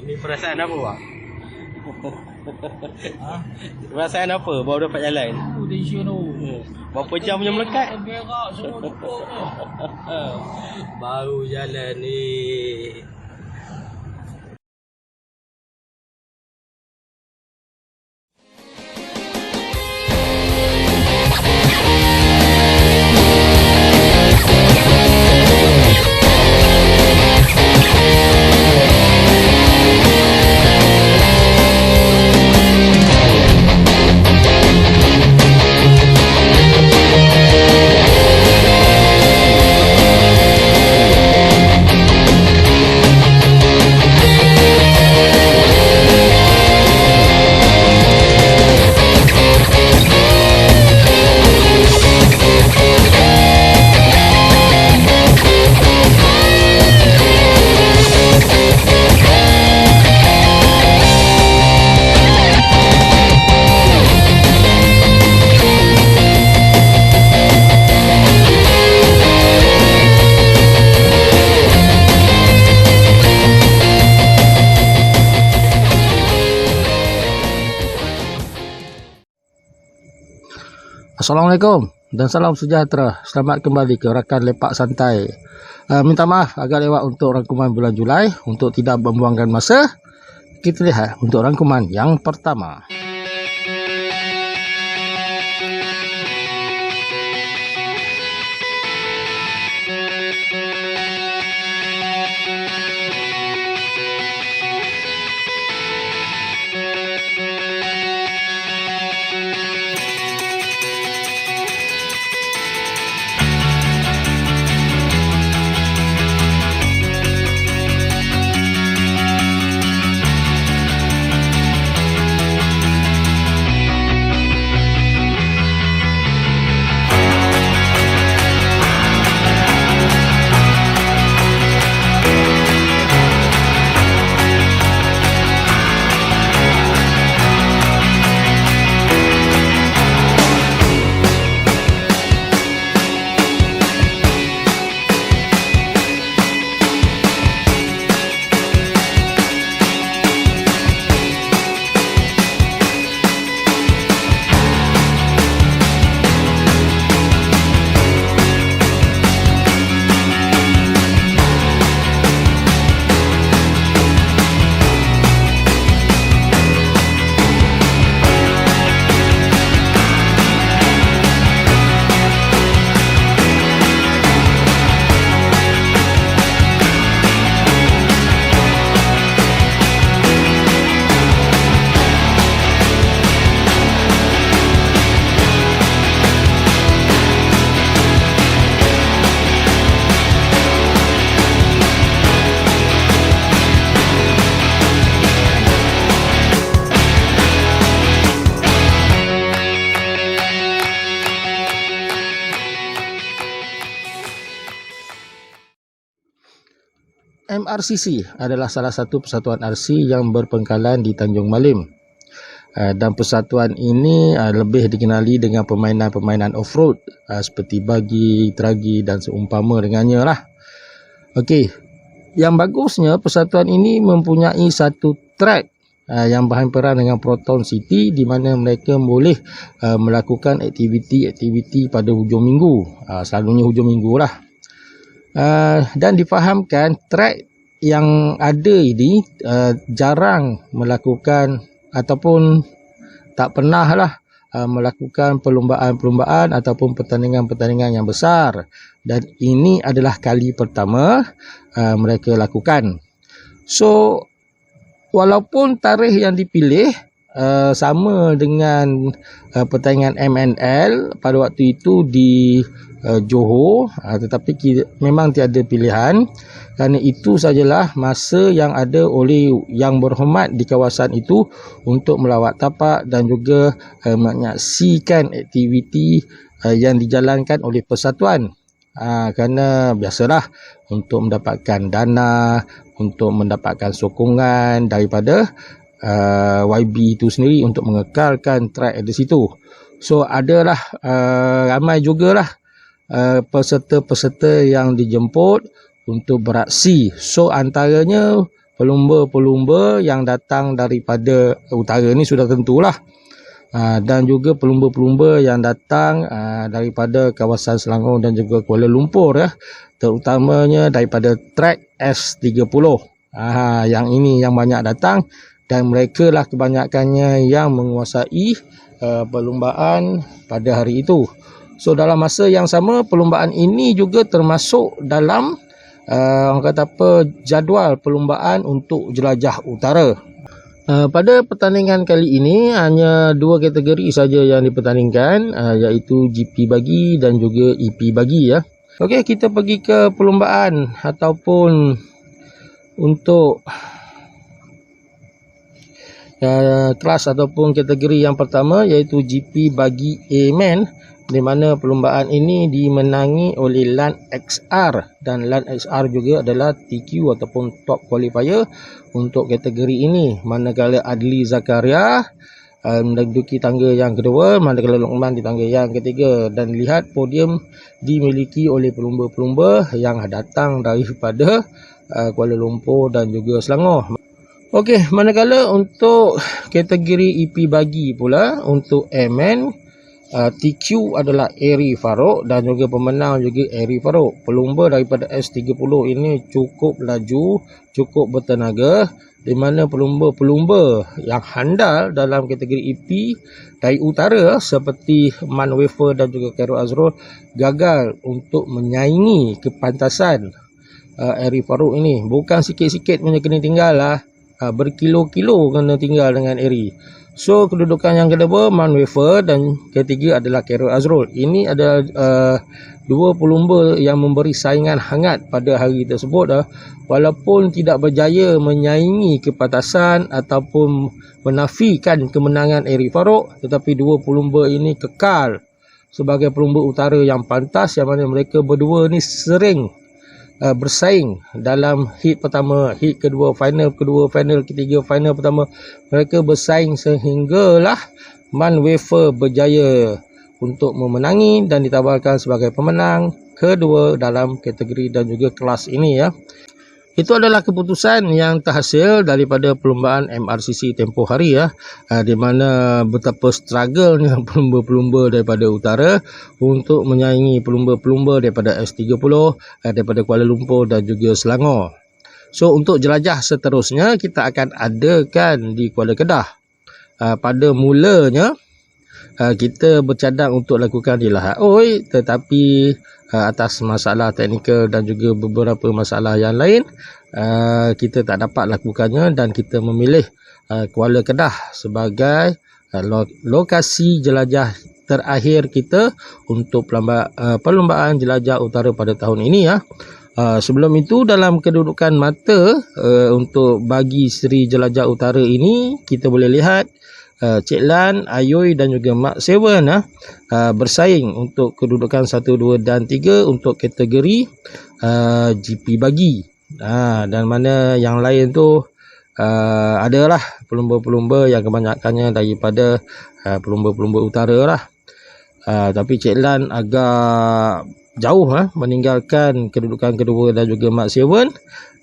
Ini perasaan apa, Bang? Ha? Perasaan apa baru dapat jalan? Tension tu. Berapa jam punya melekat? Berak semua tutup tu. Baru jalan ni. Assalamualaikum dan salam sejahtera. Selamat kembali ke Rakan Lepak Santai. Minta maaf agak lewat untuk rangkuman bulan Julai. Untuk tidak membuangkan masa, kita lihat untuk rangkuman yang pertama. MRCC adalah salah satu persatuan RC yang berpangkalan di Tanjung Malim. Dan persatuan ini lebih dikenali dengan permainan-permainan off-road seperti bagi, tragi dan seumpama dengannya lah. Okey, yang bagusnya persatuan ini mempunyai satu track yang berhampiran dengan Proton City, di mana mereka boleh melakukan aktiviti-aktiviti pada hujung minggu, selalunya hujung minggu lah. Dan difahamkan trek yang ada ini jarang melakukan ataupun tak pernah lah melakukan perlombaan-perlombaan ataupun pertandingan-pertandingan yang besar, dan ini adalah kali pertama mereka lakukan. So walaupun tarikh yang dipilih sama dengan pertandingan MNL pada waktu itu di Johor, tetapi memang tiada pilihan. Kerana itu sajalah masa yang ada oleh yang berhormat di kawasan itu untuk melawat tapak dan juga menyaksikan aktiviti yang dijalankan oleh persatuan. Kerana biasalah untuk mendapatkan dana, untuk mendapatkan sokongan daripada YB itu sendiri untuk mengekalkan track di situ. So adalah ramai jugalah peserta-peserta yang dijemput untuk beraksi. So antaranya pelumba-pelumba yang datang daripada utara ni sudah tentulah. Dan juga pelumba-pelumba yang datang daripada kawasan Selangor dan juga Kuala Lumpur ya, terutamanya daripada trek S30. Yang ini yang banyak datang, dan mereka lah kebanyakannya yang menguasai perlumbaan pada hari itu. So dalam masa yang sama, perlumbaan ini juga termasuk dalam orang kata apa, jadual perlumbaan untuk jelajah utara. Pada pertandingan kali ini hanya 2 kategori saja yang dipertandingkan, iaitu GP bagi dan juga EP bagi ya. Okey, kita pergi ke perlumbaan ataupun untuk kelas ataupun kategori yang pertama, iaitu GP bagi A-Man, di mana perlumbaan ini dimenangi oleh LAN XR, dan LAN XR juga adalah TQ ataupun top qualifier untuk kategori ini. Manakala Adli Zakaria menduduki tangga yang kedua, manakala Luqman di tangga yang ketiga. Dan lihat podium dimiliki oleh pelumba-pelumba yang datang daripada Kuala Lumpur dan juga Selangor. Okey, manakala untuk kategori EP bagi pula, untuk A-Man, TQ adalah Eri Farouk dan juga pemenang juga Eri Farouk. Pelumba daripada S30 ini cukup laju, cukup bertenaga, di mana pelumba-pelumba yang handal dalam kategori EP dari utara seperti Man Wafer dan juga Khairul Azrul gagal untuk menyaingi kepantasan Eri Farouk ini. Bukan sikit-sikit punya kena tinggal lah, berkilo-kilo kena tinggal dengan Eri. So kedudukan yang kedua Man Wafer dan ketiga adalah Khairul Azrul. Ini adalah dua pelumba yang memberi saingan hangat pada hari tersebut. Walaupun tidak berjaya menyaingi kepantasan ataupun menafikan kemenangan Eri Farouk, tetapi dua pelumba ini kekal sebagai pelumba utara yang pantas, yang mana mereka berdua ni sering bersaing dalam hit pertama, hit kedua, final ketiga, final pertama. Mereka bersaing sehinggalah Man Wafer berjaya untuk memenangi dan ditawarkan sebagai pemenang kedua dalam kategori dan juga kelas ini ya. Itu adalah keputusan yang terhasil daripada perlumbaan MRCC tempoh hari ya, di mana betapa struggle-nya pelumba-pelumba daripada utara untuk menyaingi pelumba-pelumba daripada S30, daripada Kuala Lumpur dan juga Selangor. So untuk jelajah seterusnya kita akan adakan di Kuala Kedah. Pada mulanya kita bercadang untuk lakukan di Lahad Oi, tetapi atas masalah teknikal dan juga beberapa masalah yang lain, kita tak dapat lakukannya dan kita memilih Kuala Kedah sebagai lokasi jelajah terakhir kita untuk perlumbaan jelajah utara pada tahun ini ya. Sebelum itu, dalam kedudukan mata untuk bagi seri jelajah utara ini, kita boleh lihat Cik Lan, Ayoy dan juga Mak Seven bersaing untuk kedudukan 1, 2 dan 3 untuk kategori GP bagi. Dan mana yang lain tu adalah pelumba-pelumba yang kebanyakannya daripada pelumba-pelumba utara lah. Tapi Cik Lan agak jauh meninggalkan kedudukan kedua dan juga Mak Seven,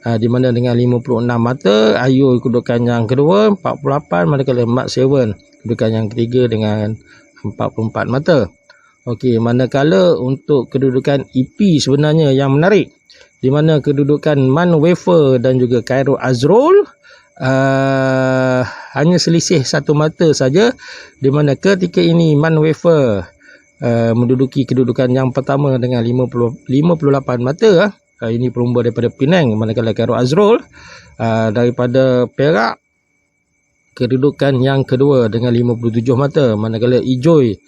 di mana dengan 56 mata, Ayu kedudukan yang kedua 48, manakala Mak Seven kedudukan yang ketiga dengan 44 mata. Okey, manakala untuk kedudukan EP sebenarnya yang menarik, di mana kedudukan Man Wafer dan juga Khairul Azrul hanya selisih 1 mata saja, di mana ketika ini Man Wafer menduduki kedudukan yang pertama dengan 58 mata. Ini pelumba daripada Penang, manakala Khairul Azrul daripada Perak kedudukan yang kedua dengan 57 mata, manakala Ijoy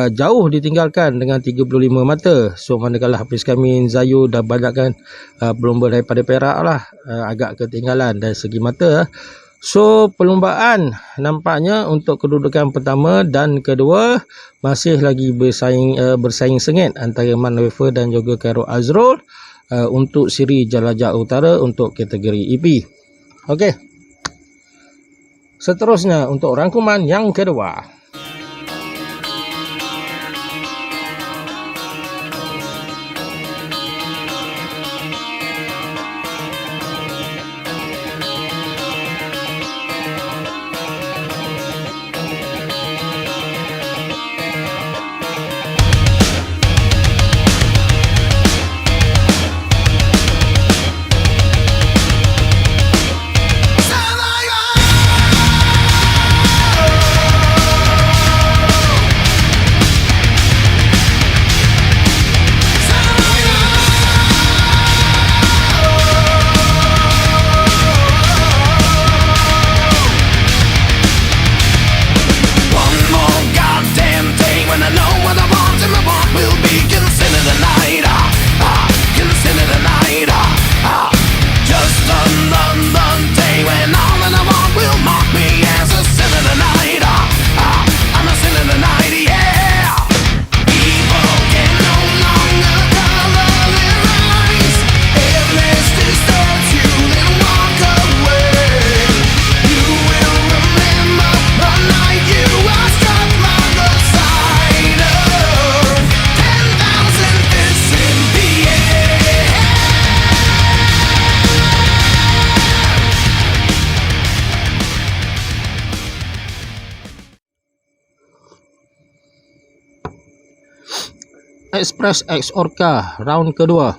jauh ditinggalkan dengan 35 mata. So manakala Hafiz Kamin, Zayu dah banyakkan pelumba daripada Perak lah, agak ketinggalan dari segi mata. So perlumbaan nampaknya untuk kedudukan pertama dan kedua masih lagi bersaing sengit antara Man Wafer dan juga Khairul Azrul untuk siri jelajah utara untuk kategori EP. Okey. Seterusnya untuk rangkuman yang kedua. Express X Orca round kedua.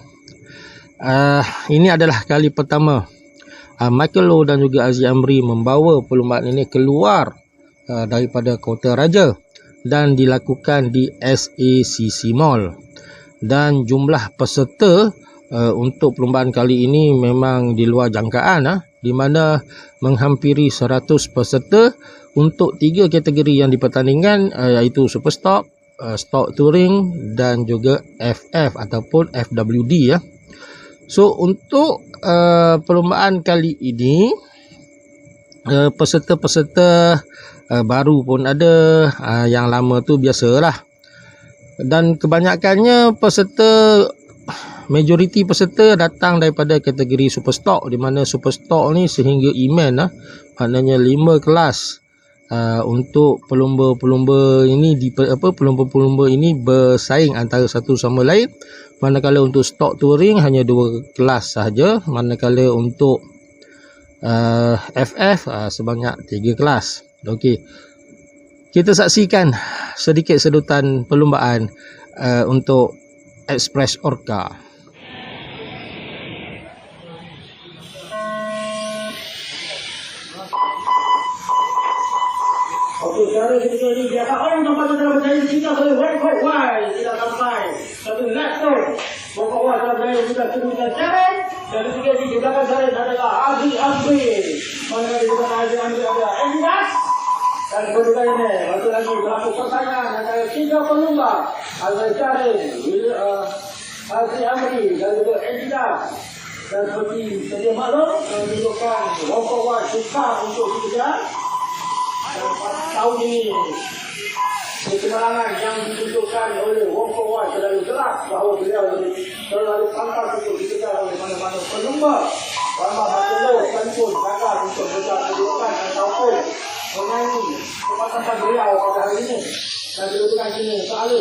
Ini adalah kali pertama Michael Low dan juga Aziz Amri membawa perlombaan ini keluar daripada Kota Raja dan dilakukan di SACC Mall. Dan jumlah peserta untuk perlombaan kali ini memang di luar jangkaan, di mana menghampiri 100 peserta untuk 3 kategori yang dipertandingkan, iaitu Super Stock, Stock Touring dan juga FF ataupun FWD ya. So untuk perlombaan kali ini peserta-peserta baru pun ada, yang lama tu biasalah. Dan kebanyakannya majoriti peserta datang daripada kategori Super Stock, di mana Super Stock ni sehingga E-Man maknanya 5 kelas untuk pelumba-pelumba ini pelumba-pelumba ini bersaing antara satu sama lain. Manakala untuk Stock Touring hanya 2 kelas sahaja, manakala untuk FF sebanyak 3 kelas. Okey. Kita saksikan sedikit sedutan perlumbaan untuk Express Orca. Okey, cara ketika ini biarkan orang tempat itu dalam berjaya kita boleh wide wide tidak sampai satu left tu. Pokok dalam berjaya kita sebutkan Sharon dan ketika ini di belakang Sharon adalah Aziz Amri. Mana di belakang Aziz Amri ada Endas. Dan kemudian ini waktu lagi berlaku pertandingan antara 3 pelumba Aziz Sharon, Aziz Amri dan juga Endas. Dan seperti sedia maklum menunjukkan Wongkowat suka untuk dikejar. Tahun ini kemenangan yang ditunjukkan oleh Wongkowat terlalu jelas bahawa beliau terlalu pantas untuk dikejar oleh mana-mana pelumba. Ramah Matelo sekalipun gagal untuk menunjukkan ataupun menyanyi kepasatan beliau pada hari ini. Dan ditunjukkan ini selalu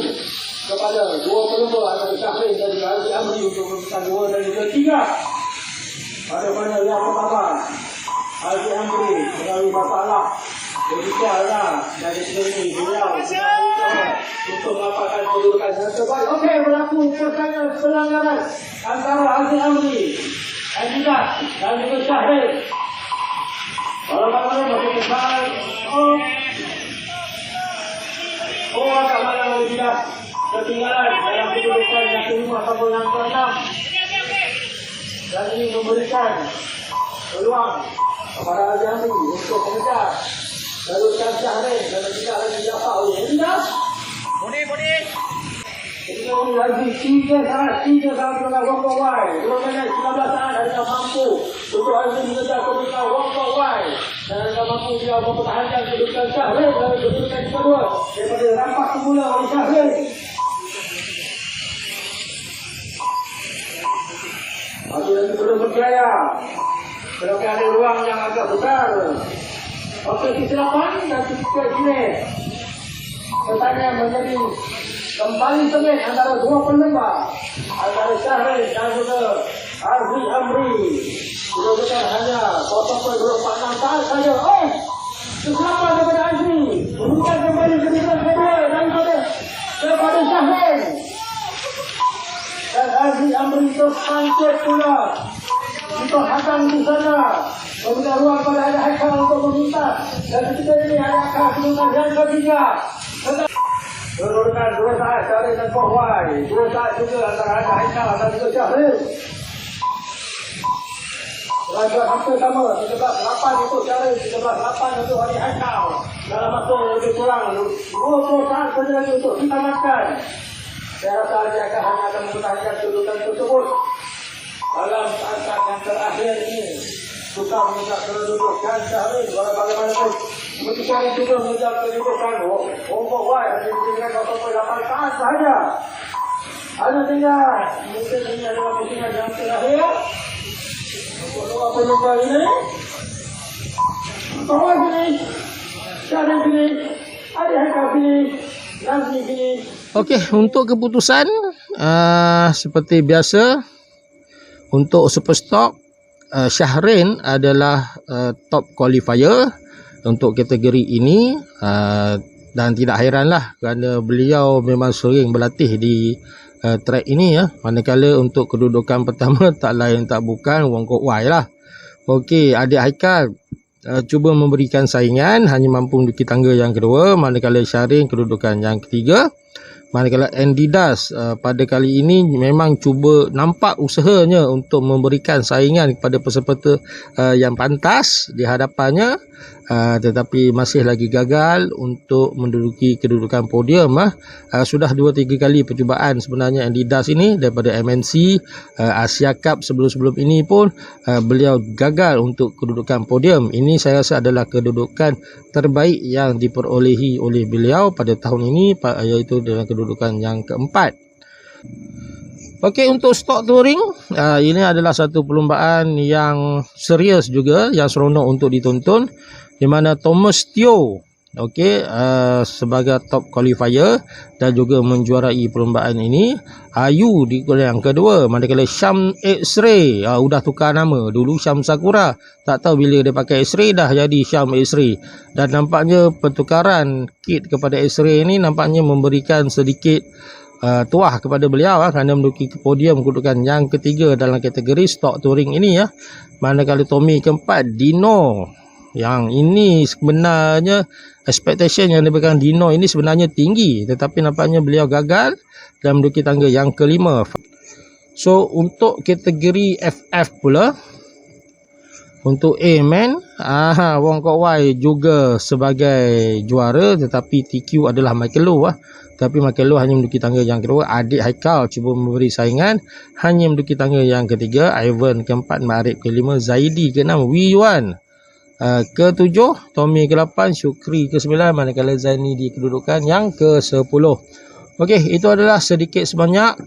kepada 2 pelumba antara Syahrin dan Aziz Amri untuk menunjukkan 2 dan juga 3. Pada mana yang pertama Aziz Amri melalui masalah berbicara dari sini beliau untuk mendapatkan kedudukan yang terbaik. Okey, berlaku pertandingan pelanggaran antara Aziz Amri, Adidas dan juga Syahrin. Kalau mana masih besar, agak malam Adidas ketinggalan dalam kedudukan yang kelima ataupun yang ke-6. Dan ini memberikan peluang kepada Aziz Amri untuk mengejar. Lalu Syahrin dan tidak lagi dapat oleh Adidas. Bodi. Ketika ini lagi 3 saat dengan Wongkowat. 2 minit 19 saat Adidas mampu untuk Aziz mengejar kedudukan Wongkowat. Dan Adidas mampu dia mempertahankan kedudukan Syahrin dan kedudukan kedua daripada rampas semula oleh Syahrin. Masih lagi belum berjaya. Tetapi ada ruang yang agak besar. Okey, kesilapan dan sedikit ini pertandingan menjadi kembali sengit antara 2 pelumba antara Syahrin dan juga Aziz Amri. Bukan hanya 0.246 saat saja. Kesilapan daripada Aziz bukan kembali ke bintang kedua daripada Syahrin. Dan Aziz Amri tersangkut pula untuk hadang di sana. Memberikan ruang pada ada Haikal untuk meminta. Dan ketika ini ada Haikal kedudukan yang ketiga. Kedudukan 2 saat Syahrin dan Wongkowat. 2 saat juga antara ada Haikal dan juga Syahrin. Pelajar hampir sama. 13-8 untuk Syahrin, 13-8 untuk Aziz Haikal. Dalam masa lebih kurang 20 saat saja lagi untuk ditamatkan. Saya rasa dia akan mempertahankan kedudukan tersebut dalam saat-saat yang terakhir ini. Suka mengejar kedudukan Syahrin bagaimanapun. Ketika ini juga mengejar kedudukan Wongkowat dengan 0.8 saat sahaja. Hanya tinggal mungkin ini adalah pusingan yang terakhir untuk 2 pelumba ini. Wongkowat sini, Syahrin sini, Aziz Haikal sini, Nazmi sini. Okey, untuk keputusan seperti biasa untuk Super Stock, Syahrin adalah top qualifier untuk kategori ini, dan tidak hairanlah kerana beliau memang sering berlatih di track ini ya. Manakala untuk kedudukan pertama tak lain tak bukan Wong Kok Wai lah. Okey, adik Haikal cuba memberikan saingan, hanya mampu menduduki tangga yang kedua, manakala Syarin kedudukan yang ketiga. Manakala Andidas pada kali ini memang cuba nampak usahanya untuk memberikan saingan kepada peserta yang pantas di hadapannya, tetapi masih lagi gagal untuk menduduki kedudukan podium. Sudah 2-3 kali percubaan sebenarnya Andidas ini daripada MNC, Asia Cup sebelum-sebelum ini pun beliau gagal untuk kedudukan podium. Ini saya rasa adalah kedudukan terbaik yang diperolehi oleh beliau pada tahun ini, iaitu dengan kedudukan yang keempat. Okey, untuk Stock Touring, ini adalah satu perlombaan yang serius juga, yang seronok untuk ditonton, di mana Thomas Teo sebagai top qualifier dan juga menjuarai perlombaan ini. Ayu di yang kedua, manakala Syam X-Ray sudah tukar nama, dulu Syam Sakura, tak tahu bila dia pakai X-Ray dah jadi Syam X-Ray. Dan nampaknya pertukaran kit kepada X-Ray ini nampaknya memberikan sedikit tuah kepada beliau kerana menduduki podium kedudukan yang ketiga dalam kategori Stock Touring ini ya. Manakala Tommy keempat, Dino, yang ini sebenarnya expectation yang diberikan Dino ini sebenarnya tinggi, tetapi nampaknya beliau gagal dan menduduki tangga yang kelima. So untuk kategori FF pula, untuk A-Man, Wong Kok Wai juga sebagai juara, tetapi TQ adalah Michael Low Tapi Michael Low hanya menduduki tangga yang kedua. Adik Haikal cuba memberi saingan, hanya menduduki tangga yang ketiga. Ivan keempat, Ma'arif kelima, Zaidi keenam, Wiyuan ke-7, Tommy ke-8, Syukri ke-9, manakala Zaini di kedudukan yang ke-10. Okey, itu adalah sedikit sebanyak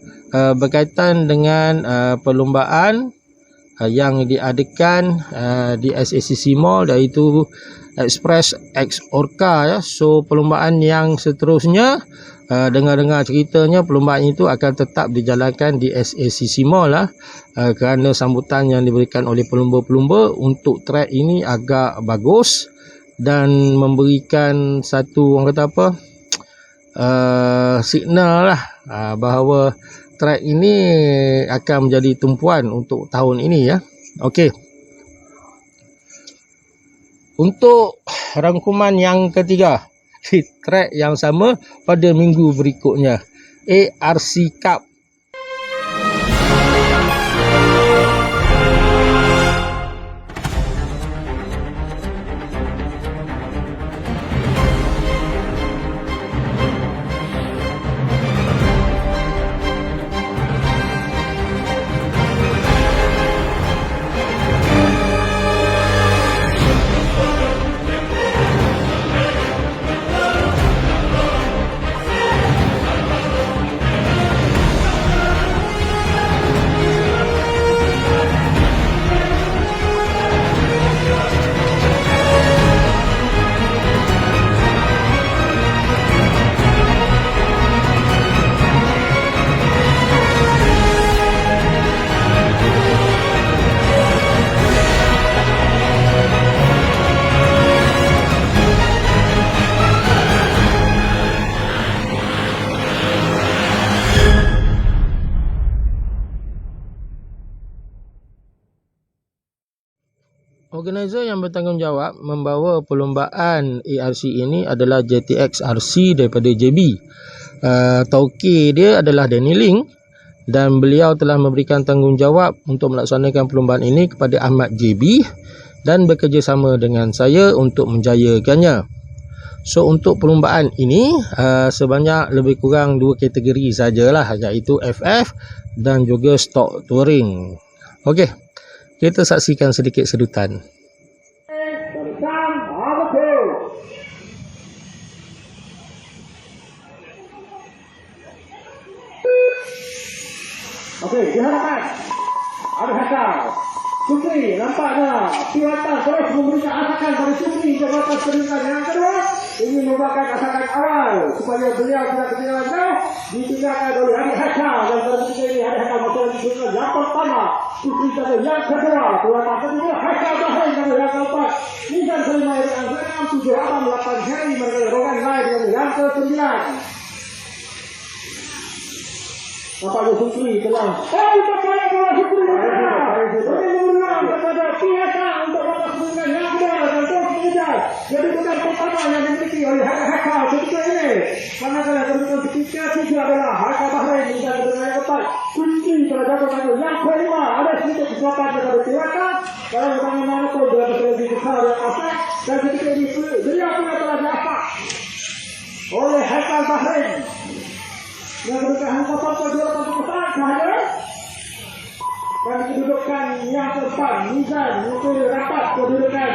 berkaitan dengan perlombaan yang diadakan di SACC Mall, iaitu Express X Orca ya. So perlombaan yang seterusnya, dengar-dengar ceritanya perlombaan itu akan tetap dijalankan di SACC Mall kerana sambutan yang diberikan oleh pelumba-pelumba untuk track ini agak bagus dan memberikan satu, orang kata apa, signal lah bahawa track ini akan menjadi tumpuan untuk tahun ini ya. Okey. Untuk rangkuman yang ketiga, di track yang sama pada minggu berikutnya, ARC Cup. Organizer yang bertanggungjawab membawa perlombaan ARC ini adalah JTX RC daripada JB. Tauke dia adalah Danny Ling dan beliau telah memberikan tanggungjawab untuk melaksanakan perlombaan ini kepada Ahmad JB dan bekerjasama dengan saya untuk menjayakannya. So untuk perlombaan ini sebanyak lebih kurang 2 kategori sajalah, iaitu FF dan juga Stock Touring. Okey, kita saksikan sedikit sedutan. Okey, diharapkan ada hasil. Syukri nampaknya Tiwatan terus memberikan asakan pada Syukri jabatan peringkat yang kedua. Ini merupakan asakan awal supaya beliau tidak ketinggalan jauh. Ditinggalkan oleh Hari Haikal dan berikut ini Hari Haikal masuk lagi peringkat yang pertama. Syukri pada yang kedua, Tiwatan kedua, Haikal Bahrain pada yang keempat. Nizam kelima dengan 6, 7, 8 Heri mereka Rogan Lai dengan yang ke-9. Nampaknya Sukri telah. Untuk bola Sukri. Bagi menang kepada Piasa untuk babak sebelumnya yang kedua dan terus mengejar. Jadi bukan pertama yang dimiliki oleh Haka ketika ini. Manakala kedudukan ketiga tiga adalah Haka Bahrain dan kedudukan yang keempat kunci telah jatuh pada yang kelima. Ada sedikit kesempatan kepada Piasa. Kalau bagaimana pun dia lebih besar yang apa dan ketika ini beliau pun telah diapak oleh Haka Bahrain. Yang kedudukan yang keempat sahaja. Dan kedudukan yang keempat Mizan untuk rapat kedudukan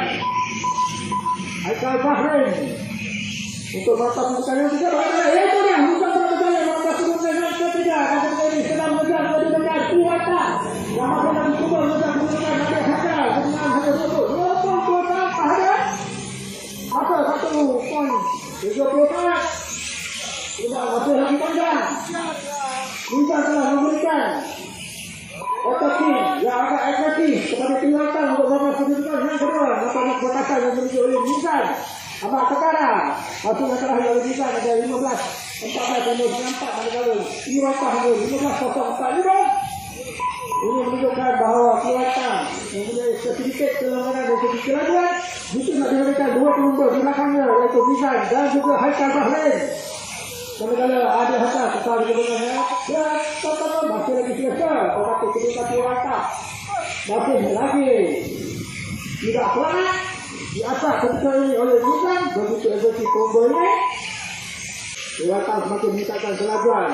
Haikal Bahrain untuk mata kedudukan yang ketiga bagaimana itu dia bukan berjalan mata kedudukan yang ketiga dan ketika ini sedang mengejar kedudukan Kuwata yang masih dalam cuba mengejar kedudukan Nabi Hajar dengan hanya 20 sahaja masa 1 poin 34 tidak masih lagi panjang. Kita telah memberikan otopsi yang agak agresif kepada Kuwata untuk babak kedudukan yang kedua. Nampaknya kebatasan yang dimiliki oleh Mizan Ahmad Tekara. Hasilnya terakhir oleh Mizan ada 15-14 dan 94 manakala Kuwata hanya 15-0-4-5. Ini menunjukkan bahawa Kuwata mempunyai sedikit kelemahan dari segi kelajuan. Jika nak diberikan dua pelumba di belakangnya iaitu Mizan dan juga Haikal Bahrain. Manakala ada Hasan tetap kedudukannya ya tetap masih lagi selesa tetapi kedudukan Kuwata masih lagi tidak selamat di atas ketika ini oleh Mizan. Begitu eksekusi combo ini Kuwata semakin meningkatkan kelajuan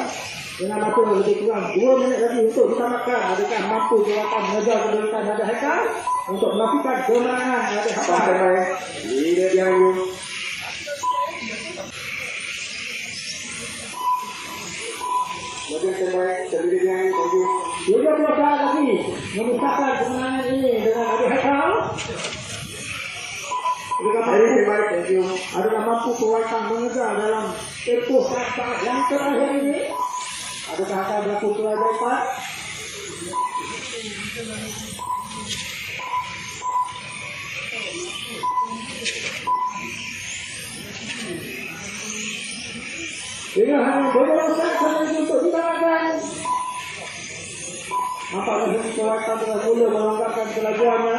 dengan masa lebih kurang 2 minit lagi untuk ditamatkan. Adakah mampu Kuwata mengejar kedudukan Nabi Haikal untuk melakukan kemenangan Nabi Haikal? Leader yang lebih terbaik terdiri yang tujuh. Juga berusaha lagi memisahkan kemenangan ini dengan Nabi Haikal. Jadi terbaik, thank you. Adakah mampu Kuwata mengejar dalam tempoh saat yang terakhir ini? Adakah akan berlaku kelanjutan? Dengan hanya beberapa saat untuk ditamatkan. Nampaknya Kuwata telah mula melonggarkan kelajuannya.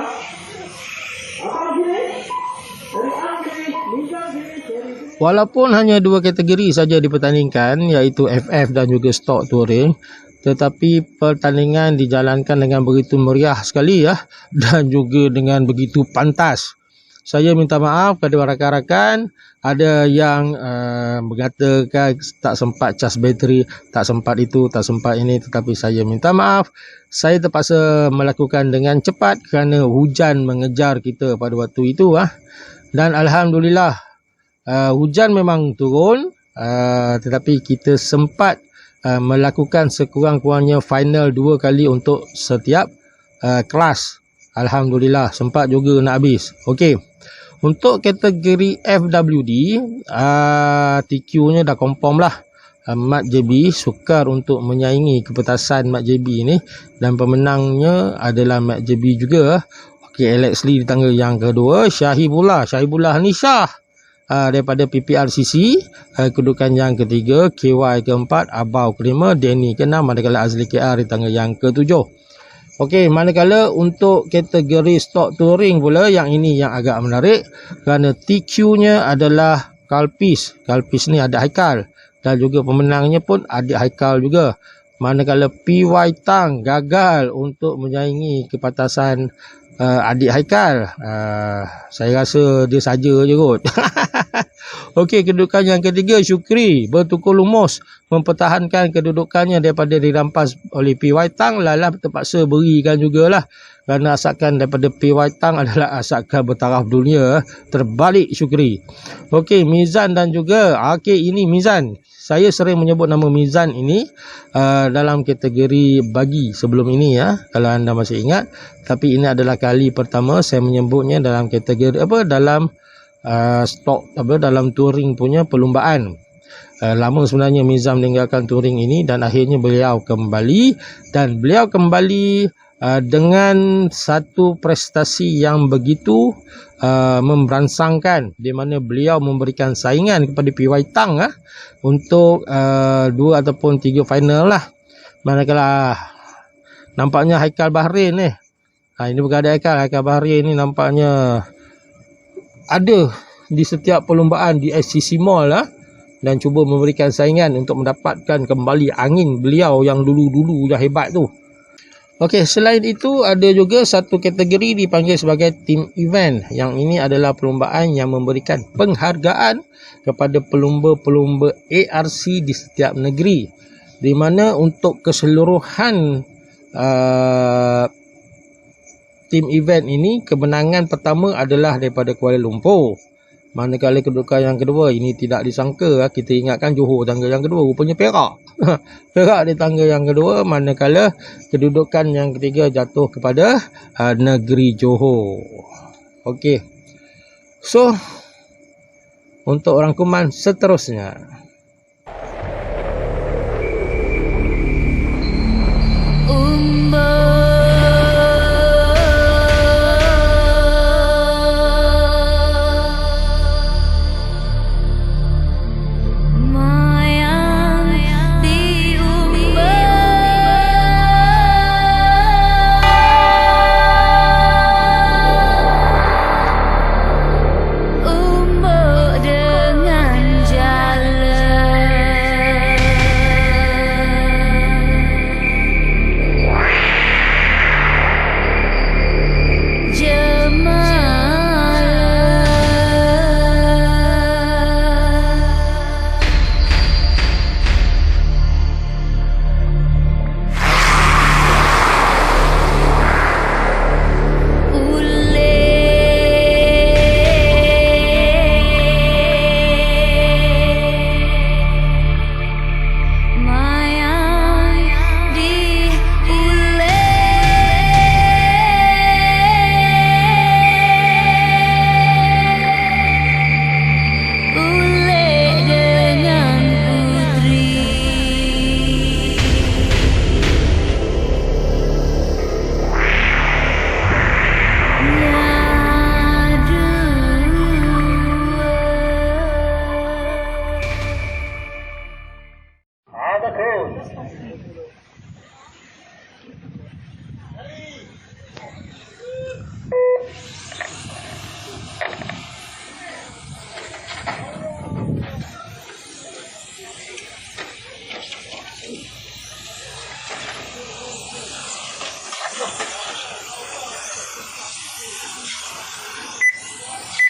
Apa lagi? Dari Andri, Mizan sini. Walaupun hanya 2 kategori saja dipertandingkan iaitu FF dan juga Stock Touring, tetapi pertandingan dijalankan dengan begitu meriah sekali ya dan juga dengan begitu pantas. Saya minta maaf kepada rakan-rakan, ada yang mengatakan tak sempat cas bateri, tak sempat itu, tak sempat ini, tetapi saya minta maaf. Saya terpaksa melakukan dengan cepat kerana hujan mengejar kita pada waktu itu. Dan Alhamdulillah, hujan memang turun, tetapi kita sempat melakukan sekurang-kurangnya final 2 kali untuk setiap kelas. Alhamdulillah, sempat juga nak habis. Okey. Untuk kategori FWD, TQ-nya dah confirm lah. Mat JB sukar untuk menyaingi kepetasan Mat JB ni dan pemenangnya adalah Mat JB juga. Okey, Alex Lee di tangga yang kedua, Syahibullah ni Syah daripada PPRCC, kedudukan yang ketiga, KY keempat, Abau kelima, Danny keenam, manakala Azli KR di tangga yang ketujuh. Okey, manakala untuk kategori Stock Touring pula, yang ini yang agak menarik kerana TQ-nya adalah Kalpis. Kalpis ni ada Haikal dan juga pemenangnya pun ada Haikal juga. Manakala PY Tang gagal untuk menyaingi kepatasan adik Haikal. Saya rasa dia saja je kot. Okey, kedudukan yang ketiga, Syukri bertukar lumus mempertahankan kedudukannya daripada dirampas oleh PY Tang. Lala terpaksa berikan jugalah kerana asakan daripada PY Tang adalah asakan bertaraf dunia. Terbalik Syukri. Okey, Mizan dan juga ini Mizan. Saya sering menyebut nama Mizan ini dalam kategori bagi sebelum ini ya, kalau anda masih ingat. Tapi ini adalah kali pertama saya menyebutnya dalam kategori dalam dalam touring punya perlumbaan. Lama sebenarnya Mizan meninggalkan touring ini dan akhirnya beliau kembali dengan satu prestasi yang begitu memberansangkan, di mana beliau memberikan saingan kepada PY Tang untuk 2 ataupun 3 final lah. Manakala nampaknya Haikal Bahrain ni. Ini bukan ada Haikal Bahrain ni nampaknya ada di setiap perlumbaan di SCC Mall dan cuba memberikan saingan untuk mendapatkan kembali angin beliau yang dulu-dulu yang hebat tu. Okey, selain itu ada juga satu kategori dipanggil sebagai team event. Yang ini adalah perlumbaan yang memberikan penghargaan kepada pelumba-pelumba ARC di setiap negeri. Di mana untuk keseluruhan team event ini, kemenangan pertama adalah daripada Kuala Lumpur. Manakala kedudukan yang kedua, ini tidak disangka, kita ingatkan Johor tangga yang kedua, rupanya Perak. Perak di tangga yang kedua, manakala kedudukan yang ketiga jatuh kepada negeri Johor. Okey. So, untuk rangkuman seterusnya.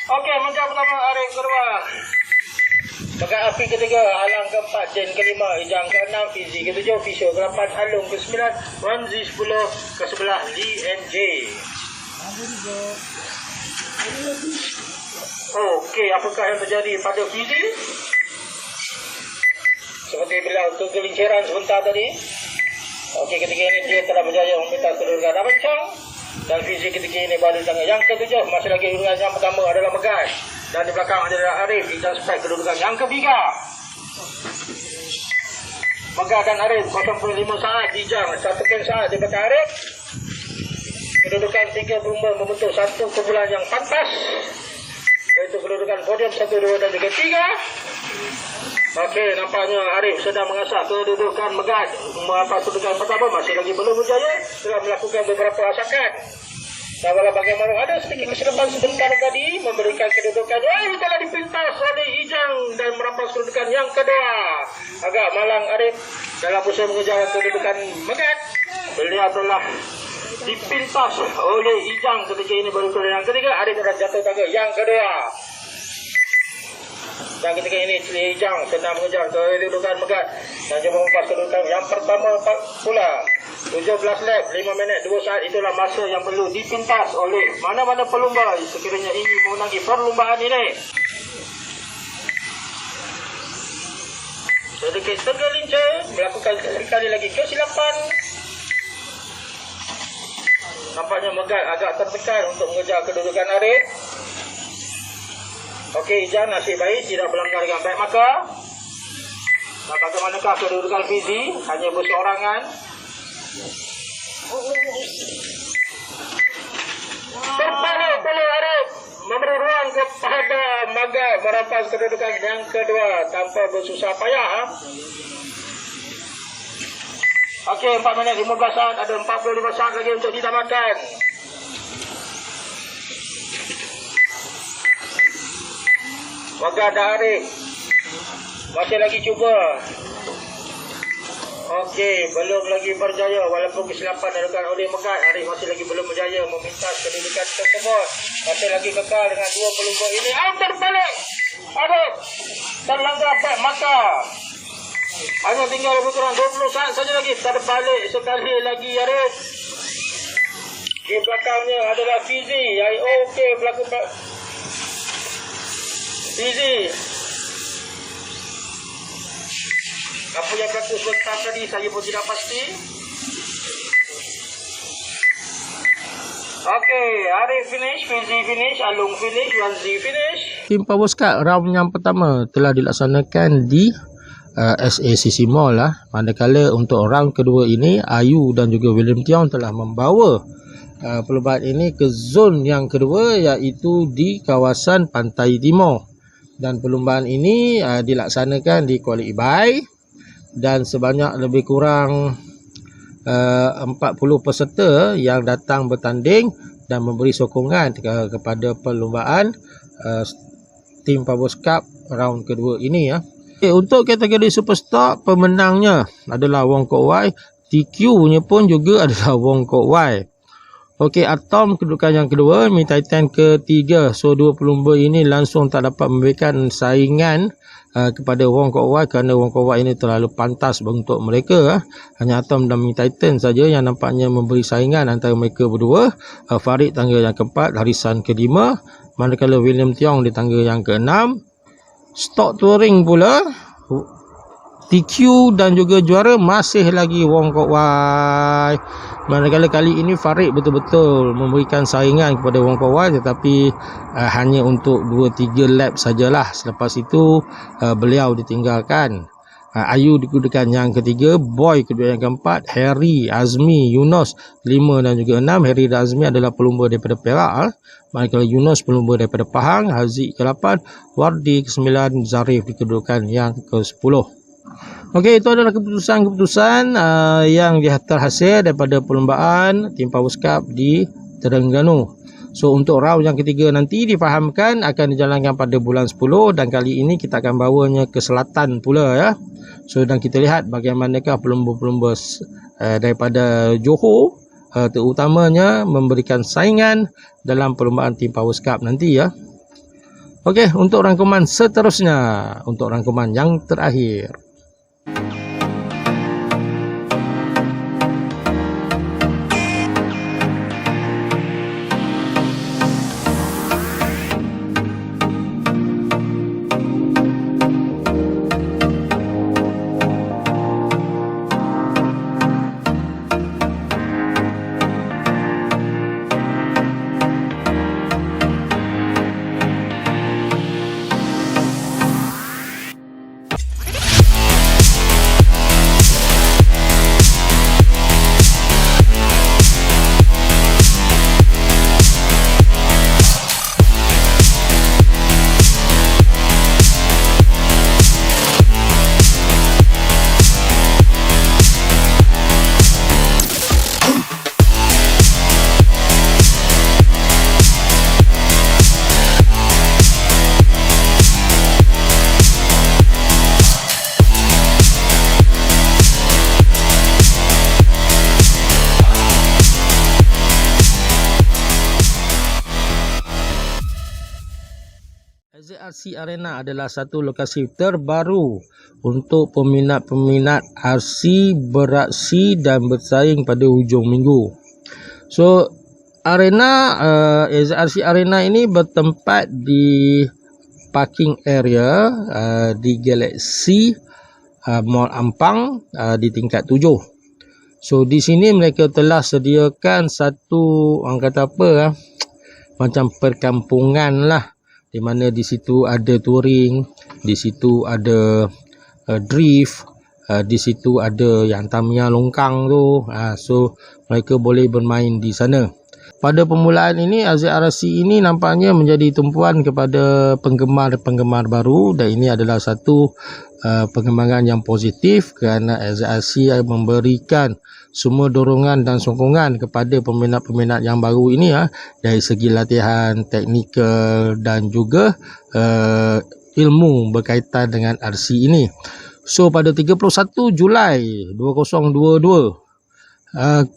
Okey, mencar pertama Arif kedua. Pegang api ketiga, halang keempat, Jen kelima, Ijang ke-6, Fizi ke-7, Fisyo ke-8, Halung ke-9, Wanzi 10, ke-11, Lee NJ. Okey, apakah yang terjadi pada Fizi? Seperti bilang kegelinciran sebentar tadi. Okey, ketika ini dia telah berjaya meminta kedudukan Rancang. Dan Fizi ketika ini baru tangga yang ke-7. Masih lagi kedudukan yang pertama adalah Megat. Dan di belakang adalah Arif. Ijang Spek kedudukan yang ketiga. Megat dan Arif 0.5 saat. Ijang 1 saat di belakang Arif. Kedudukan 3 berumur membentuk satu kumpulan yang pantas. Iaitu kedudukan podium 1, 2 dan 3. Okey, nampaknya Arif sedang mengasah kedudukan Megat. Mengapas kedudukan pertama masih lagi belum berjaya. Telah melakukan beberapa asakan. Dan walau bagaimana ada sedikit kesilapan sebentar tadi memberikan kedudukan. Telah dipintas oleh Ijang dan merampas kedudukan yang kedua. Agak malang Arif dalam usaha mengejar kedudukan Megat. Beliau telah dipintas oleh Ijang ketika ini baru yang ketiga. Arif telah jatuh tangga yang kedua. Dan ketika ini Ijang sedang mengejar kedudukan Megat dan cuba mempas kedudukan yang pertama pula. 17 lap, 5 minit, 2 saat itulah masa yang perlu dipintas oleh mana-mana pelumba sekiranya ingin memenangi perlumbaan ini. Sedikit tergelincir, melakukan sekali lagi kesilapan. Nampaknya Megat agak tertekan untuk mengejar kedudukan Arif. Okey, Ijang nasib baik, tidak melanggar dengan baik maka. Dan bagaimanakah kedudukan Fizi? Hanya berseorangan. Terbalik oleh Arif memberi ruang kepada Megat merampas kedudukan yang kedua tanpa bersusah payah. Okey, 4 minit 15 saat. Ada 45 saat lagi untuk ditamatkan. Wagah dah Arif. Masih lagi cuba. Okey, belum lagi berjaya walaupun kesilapan dilakukan oleh Megat. Arif masih lagi belum berjaya memintas kedudukan tersebut. Masih lagi kekal dengan 2 pelunggu ini. Terbalik. Arif terlanggar back maka. Hanya tinggal lebih kurang 20 saat saja lagi. Terbalik sekali lagi Arif. Di belakangnya adalah Fizi. Okey, berlaku Fizi. Apa yang berlaku sebentar tadi saya pun tidak pasti. Okey, Arif finish, Fizi finish, Alung finish, Wanzi finish. Tim Power Cup round yang pertama telah dilaksanakan di SACC Mall lah. Manakala untuk round kedua ini Ayu dan juga William Tiong telah membawa perlombaan ini ke zon yang kedua, iaitu di kawasan Pantai Timur. Dan perlombaan ini dilaksanakan di Kuala Ibai dan sebanyak lebih kurang 40 peserta yang datang bertanding dan memberi sokongan kepada perlombaan Team Power Cup round kedua ini ya. Untuk kategori Superstar, pemenangnya adalah Wong Kok Wai. TQ-nya pun juga adalah Wong Kok Wai. Okey, Atom kedudukan yang kedua, Mi Titan ketiga. So, dua pelumba ini langsung tak dapat memberikan saingan kepada Wong Kok Wai kerana Wong Kok Wai ini terlalu pantas untuk mereka. Hanya Atom dan Mi Titan saja yang nampaknya memberi saingan antara mereka berdua. Farid tangga yang keempat, Harisan kelima, manakala William Tiong di tangga yang keenam. Stock Touring pula, TQ dan juga juara masih lagi Wong Kok Wai. Manakala kali ini Farid betul-betul memberikan saingan kepada Wong Kok Wai, tetapi hanya untuk 2-3 lap sajalah. Selepas itu beliau ditinggalkan. Ayu di kedudukan yang ketiga, Boy kedudukan yang keempat, Harry, Azmi, Yunus 5 dan juga 6. Harry dan Azmi adalah pelumba daripada Perak, manakala Yunus pelumba daripada Pahang, Haziq ke-8, Wardi ke-9, Zarif di kedudukan yang ke-10. Okey, itu adalah keputusan-keputusan yang terhasil daripada perlombaan Team Power Cup di Terengganu. So, untuk round yang ketiga nanti difahamkan akan dijalankan pada bulan 10 dan kali ini kita akan bawanya ke selatan pula ya. So, dan kita lihat bagaimanakah pelumba-pelumba daripada Johor terutamanya memberikan saingan dalam perlombaan Team Power Cup nanti ya. Okey, untuk rangkuman seterusnya, untuk rangkuman yang terakhir. SARC Arena adalah satu lokasi terbaru untuk peminat-peminat RC beraksi dan bersaing pada hujung minggu. So, SARC Arena ini bertempat di parking area di Galaxy Mall Ampang di tingkat 7. So, di sini mereka telah sediakan satu, orang kata apa, macam perkampungan lah, di mana di situ ada touring, di situ ada drift, di situ ada yang Tamiya longkang tu. So mereka boleh bermain di sana. Pada permulaan ini SARC ini nampaknya menjadi tumpuan kepada penggemar-penggemar baru, dan ini adalah satu pengembangan yang positif kerana SZRC memberikan semua dorongan dan sokongan kepada peminat-peminat yang baru ini dari segi latihan, teknikal dan juga ilmu berkaitan dengan RC ini. So pada 31 Julai 2022, 3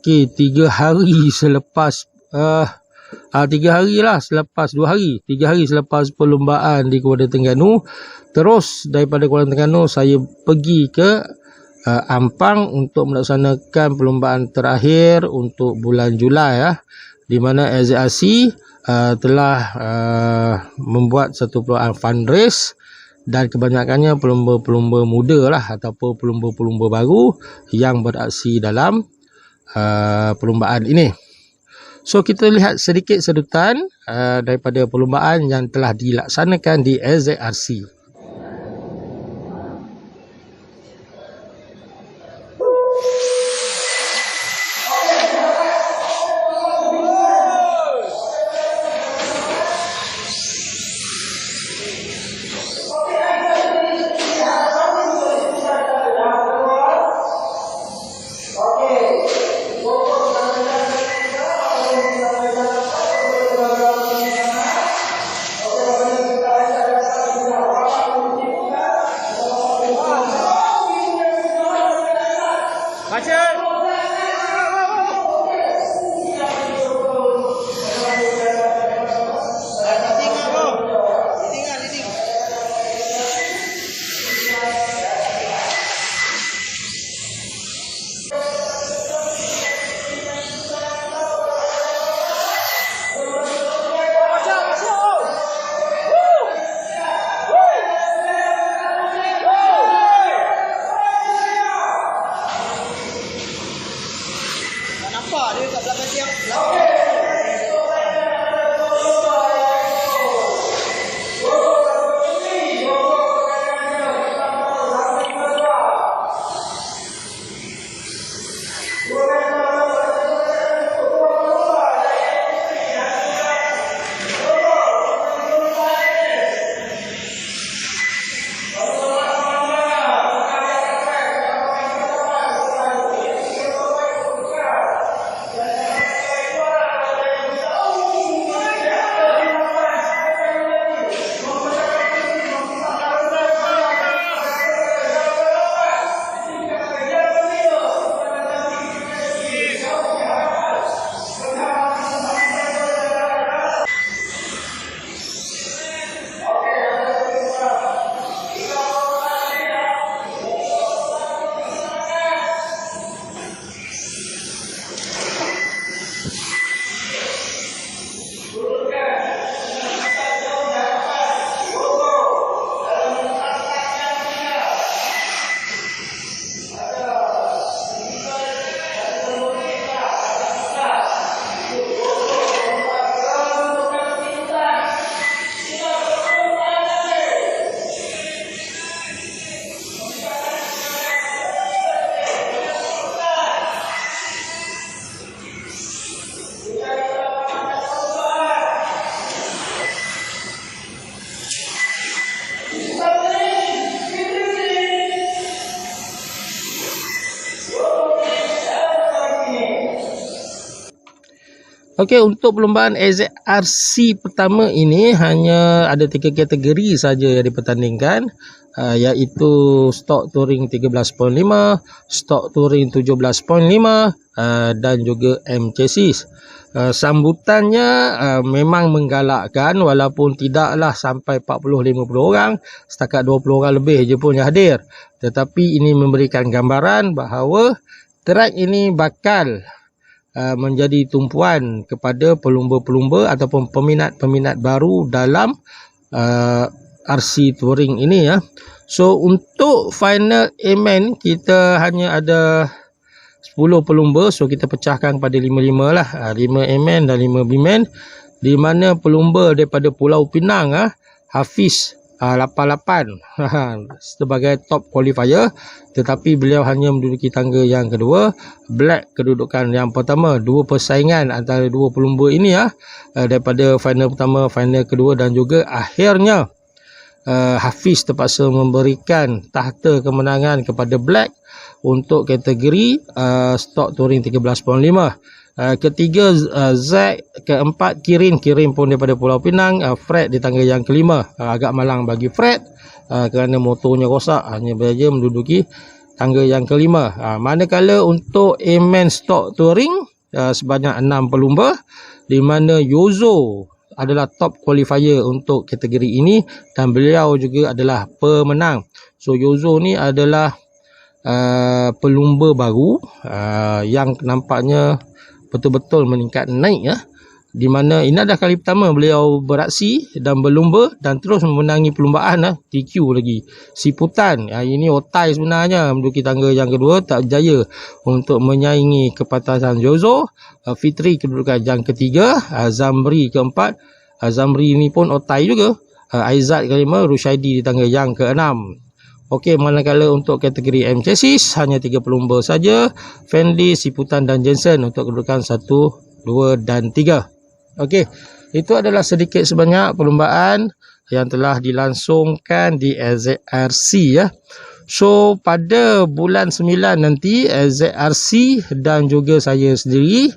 hari selepas 3 hari selepas 2 hari 3 hari selepas perlumbaan di Kuala Terengganu, terus daripada Kuala Terengganu saya pergi ke Ampang untuk melaksanakan perlumbaan terakhir untuk bulan Julai di mana SZRC telah membuat satu perlumbaan fundraise, dan kebanyakannya pelumba-pelumba muda ataupun pelumba-pelumba baru yang beraksi dalam perlumbaan ini. So kita lihat sedikit sedutan daripada perlumbaan yang telah dilaksanakan di SZRC. Okey, untuk perlumbaan SZRC pertama ini hanya ada 3 kategori saja yang dipertandingkan, iaitu Stock Touring 13.5, Stock Touring 17.5 dan juga M Chassis. Sambutannya memang menggalakkan, walaupun tidaklah sampai 40-50 orang, setakat 20 orang lebih je pun yang hadir. Tetapi ini memberikan gambaran bahawa track ini bakal menjadi tumpuan kepada pelumba-pelumba ataupun peminat-peminat baru dalam RC Touring ini So untuk final A-man kita hanya ada 10 pelumba, so kita pecahkan pada 5-5 lah, 5 A-man dan 5 B-man, di mana pelumba daripada Pulau Pinang Hafiz 88 sebagai top qualifier, tetapi beliau hanya menduduki tangga yang kedua. Black kedudukan yang pertama. Dua persaingan antara dua pelumba ini daripada final pertama, final kedua dan juga akhirnya Hafiz terpaksa memberikan tahta kemenangan kepada Black untuk kategori stok touring 13.5. Ketiga Zack, keempat Kirin pun daripada Pulau Pinang, Fred di tangga yang kelima. Agak malang bagi Fred kerana motornya rosak, hanya saja menduduki tangga yang kelima. Manakala untuk A-Man stok touring sebanyak 6 pelumba, di mana Yozo adalah top qualifier untuk kategori ini dan beliau juga adalah pemenang. So Yozo ni adalah pelumba baru yang nampaknya betul-betul meningkat naik ya. Di mana ini adalah kali pertama beliau beraksi dan berlumba dan terus memenangi perlumbaan TQ lagi. Siputan ini otai sebenarnya menduduki tangga yang kedua, tak berjaya untuk menyaingi kepatasan Yozo. Fitri kedudukan yang ketiga, Zamri keempat. Zamri ini pun otai juga. Aizat kelima, Rushaidi di tangga yang keenam. Okey, manakala untuk kategori M chassis hanya 3 pelumba saja, Fendi, Siputan dan Jensen untuk kedudukan 1, 2 dan 3. Okey, itu adalah sedikit sebanyak perlumbaan yang telah dilangsungkan di LZRC ya. So pada bulan 9 nanti LZRC dan juga saya sendiri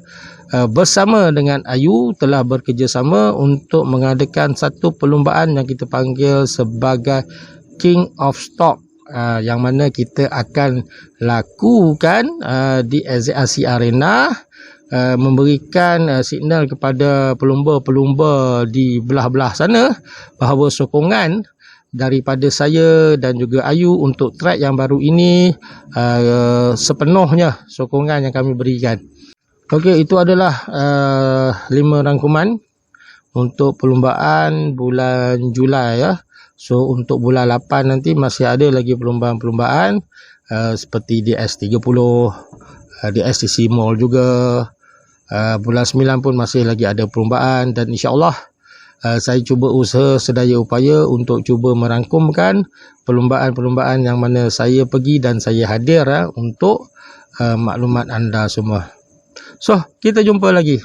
bersama dengan Ayu telah bekerjasama untuk mengadakan satu perlumbaan yang kita panggil sebagai King of Stock, yang mana kita akan lakukan di LZRC Arena, memberikan signal kepada pelumba-pelumba di belah-belah sana bahawa sokongan daripada saya dan juga Ayu untuk track yang baru ini sepenuhnya sokongan yang kami berikan. Okey, itu adalah 5 rangkuman untuk perlumbaan bulan Julai ya. So untuk bulan 8 nanti masih ada lagi perlumbaan-perlumbaan seperti di S30, di STC Mall juga. Bulan 9 pun masih lagi ada perlumbaan dan insya-Allah saya cuba usaha sedaya upaya untuk cuba merangkumkan perlumbaan-perlumbaan yang mana saya pergi dan saya hadir untuk maklumat anda semua. So, kita jumpa lagi.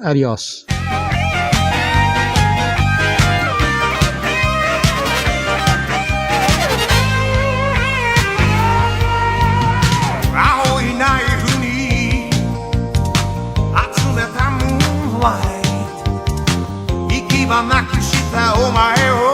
Adios. Moonlight 息はなくしたお前を